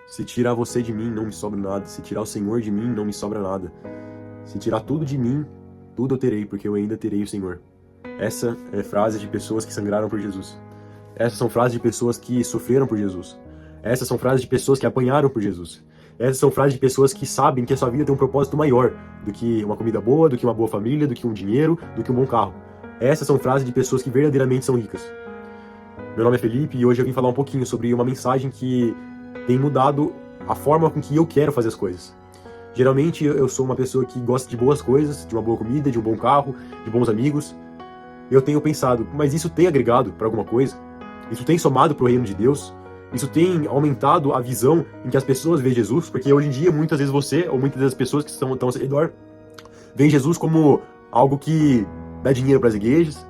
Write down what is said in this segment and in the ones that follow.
Se tirar você de mim, não me sobra nada. Se tirar o Senhor de mim, não me sobra nada. Se tirar tudo de mim, tudo eu terei, porque eu ainda terei o Senhor. Essa é frase de pessoas que sangraram por Jesus. Essas são frases de pessoas que sofreram por Jesus. Essas são frases de pessoas que apanharam por Jesus. Essas são frases de pessoas que sabem que a sua vida tem um propósito maior do que uma comida boa, do que uma boa família, do que um dinheiro, do que um bom carro. Essas são frases de pessoas que verdadeiramente são ricas. Meu nome é Felipe e hoje eu vim falar um pouquinho sobre uma mensagem que tem mudado a forma com que eu quero fazer as coisas. Geralmente eu sou uma pessoa que gosta de boas coisas, de uma boa comida, de um bom carro, de bons amigos. Eu tenho pensado, mas isso tem agregado para alguma coisa? Isso tem somado para o reino de Deus? Isso tem aumentado a visão em que as pessoas veem Jesus? Porque hoje em dia, muitas vezes você, ou muitas das pessoas que estão ao seu redor, veem Jesus como algo que dá dinheiro para as igrejas,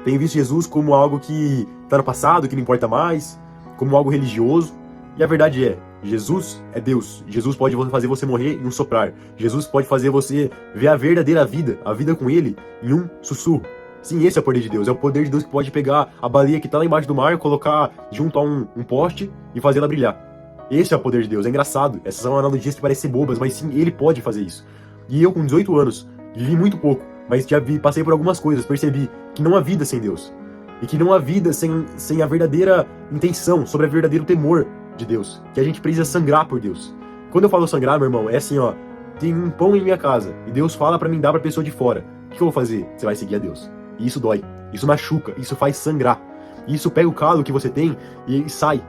tem visto Jesus como algo que está no passado, que não importa mais, como algo religioso. E a verdade é, Jesus é Deus. Jesus pode fazer você morrer em um soprar. Jesus pode fazer você ver a verdadeira vida, a vida com Ele, em um sussurro. Sim, esse é o poder de Deus. É o poder de Deus que pode pegar a baleia que está lá embaixo do mar, colocar junto a um poste e fazer ela brilhar. Esse é o poder de Deus. É engraçado. Essas são analogias que parecem bobas, mas sim, Ele pode fazer isso. E eu, com 18 anos, vivi muito pouco, mas já passei por algumas coisas, percebi que não há vida sem Deus. E que não há vida sem a verdadeira intenção, sobre o verdadeiro temor de Deus. Que a gente precisa sangrar por Deus. Quando eu falo sangrar, meu irmão, é assim, ó. Tem um pão em minha casa e Deus fala pra mim dar pra pessoa de fora. O que eu vou fazer? Você vai seguir a Deus. E isso dói, isso machuca, isso faz sangrar. E isso pega o calo que você tem e sai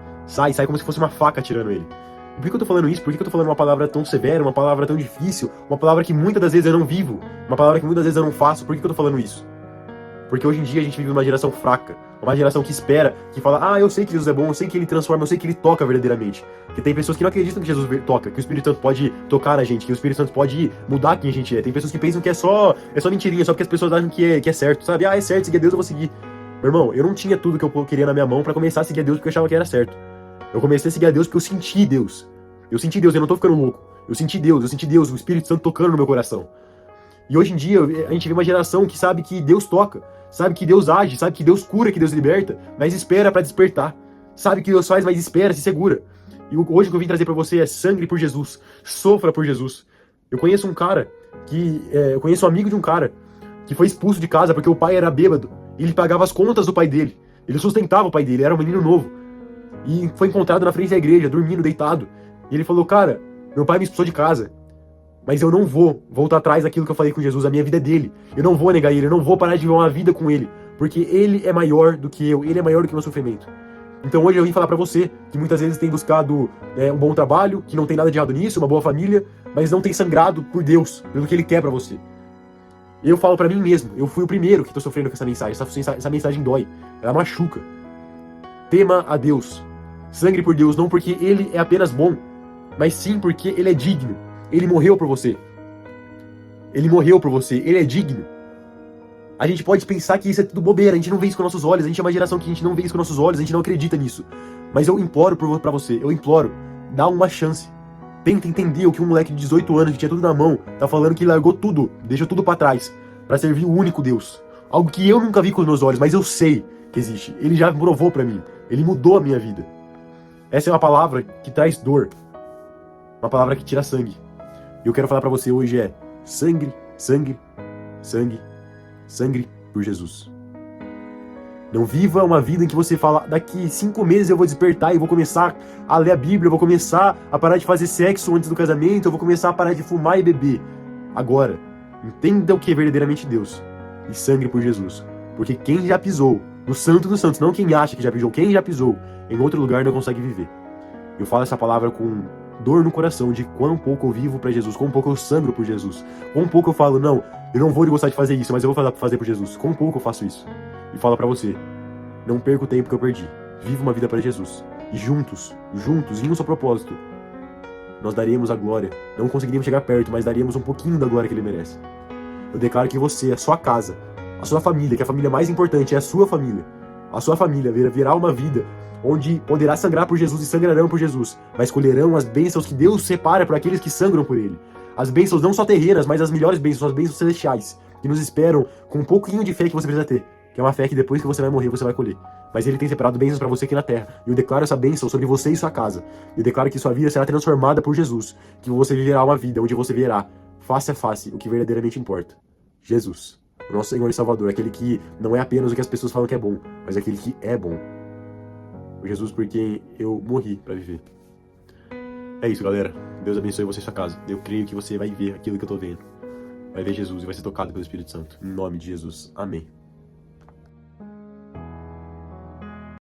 como se fosse uma faca tirando ele. E por que eu tô falando isso? Por que eu tô falando uma palavra tão severa, uma palavra tão difícil, uma palavra que muitas das vezes eu não vivo, uma palavra que muitas vezes eu não faço? Por que eu tô falando isso? Porque hoje em dia a gente vive uma geração fraca, uma geração que espera, que fala, eu sei que Jesus é bom, eu sei que Ele transforma, eu sei que Ele toca verdadeiramente. Porque tem pessoas que não acreditam que Jesus toca, que o Espírito Santo pode tocar na gente, que o Espírito Santo pode mudar quem a gente é. Tem pessoas que pensam que é só mentirinha, só porque as pessoas acham que é certo, sabe? É certo, seguir a Deus, eu vou seguir. Meu irmão, eu não tinha tudo que eu queria na minha mão pra começar a seguir a Deus porque eu achava que era certo. Eu comecei a seguir a Deus porque eu senti Deus. Eu senti Deus, eu não tô ficando louco. Eu senti Deus, o Espírito Santo tocando no meu coração. E hoje em dia a gente vê uma geração que sabe que Deus toca, sabe que Deus age, sabe que Deus cura, que Deus liberta, mas espera pra despertar. Sabe que Deus faz, mas espera, se segura. E hoje o que eu vim trazer pra você é sangre por Jesus, sofra por Jesus. Eu conheço um amigo de um cara que foi expulso de casa porque o pai era bêbado. E ele pagava as contas do pai dele. Ele sustentava o pai dele, era um menino novo. E foi encontrado na frente da igreja, dormindo, deitado. E ele falou, cara, meu pai me expulsou de casa. Mas eu não vou voltar atrás daquilo que eu falei com Jesus, a minha vida é dele. Eu não vou negar ele, eu não vou parar de viver uma vida com ele. Porque ele é maior do que eu, ele é maior do que o meu sofrimento. Então hoje eu vim falar pra você, que muitas vezes tem buscado um bom trabalho, que não tem nada de errado nisso, uma boa família, mas não tem sangrado por Deus, pelo que Ele quer pra você. Eu falo pra mim mesmo, eu fui o primeiro que tô sofrendo com essa mensagem. Essa mensagem dói, ela machuca. Tema a Deus. Sangre por Deus, não porque Ele é apenas bom, mas sim porque Ele é digno. Ele morreu por você. Ele morreu por você. Ele é digno. A gente pode pensar que isso é tudo bobeira. A gente não vê isso com nossos olhos. A gente é uma geração que a gente não vê isso com nossos olhos. A gente não acredita nisso. Mas eu imploro pra você. Eu imploro. Dá uma chance. Tenta entender o que um moleque de 18 anos, que tinha tudo na mão, tá falando, que largou tudo. Deixou tudo pra trás. Pra servir o único Deus. Algo que eu nunca vi com os meus olhos, mas eu sei que existe. Ele já provou pra mim. Ele mudou a minha vida. Essa é uma palavra que traz dor. Uma palavra que tira sangue. E eu quero falar pra você hoje sangue, sangue, sangue, sangue por Jesus. Não viva uma vida em que você fala, daqui 5 meses eu vou despertar e vou começar a ler a Bíblia, eu vou começar a parar de fazer sexo antes do casamento, eu vou começar a parar de fumar e beber. Agora, entenda o que é verdadeiramente Deus e sangre por Jesus. Porque quem já pisou no Santo dos Santos, não quem acha que já pisou, quem já pisou em outro lugar não consegue viver. Eu falo essa palavra com dor no coração de quão pouco eu vivo pra Jesus, quão pouco eu sangro por Jesus, quão pouco eu falo, não, eu não vou gostar de fazer isso, mas eu vou fazer por Jesus, quão pouco eu faço isso. E falo pra você, não perca o tempo que eu perdi, viva uma vida pra Jesus, e juntos, em um só propósito, nós daremos a glória, não conseguiríamos chegar perto, mas daríamos um pouquinho da glória que Ele merece. Eu declaro que você, a sua casa, a sua família, que a família mais importante é a sua família verá uma vida onde poderá sangrar por Jesus e sangrarão por Jesus, mas colherão as bênçãos que Deus separa para aqueles que sangram por Ele. As bênçãos não só terrenas, mas as melhores bênçãos, as bênçãos celestiais, que nos esperam com um pouquinho de fé que você precisa ter, que é uma fé que depois que você vai morrer, você vai colher. mas Ele tem separado bênçãos para você aqui na terra. E eu declaro essa bênção sobre você e sua casa. Eu declaro que sua vida será transformada por Jesus, que você viverá uma vida onde você verá, face a face, o que verdadeiramente importa. Jesus, o nosso Senhor e Salvador, aquele que não é apenas o que as pessoas falam que é bom, mas aquele que é bom. O Jesus por quem eu morri para viver. É isso, galera. Deus abençoe você e sua casa. Eu creio que você vai ver aquilo que eu tô vendo. Vai ver Jesus e vai ser tocado pelo Espírito Santo. Em nome de Jesus. Amém.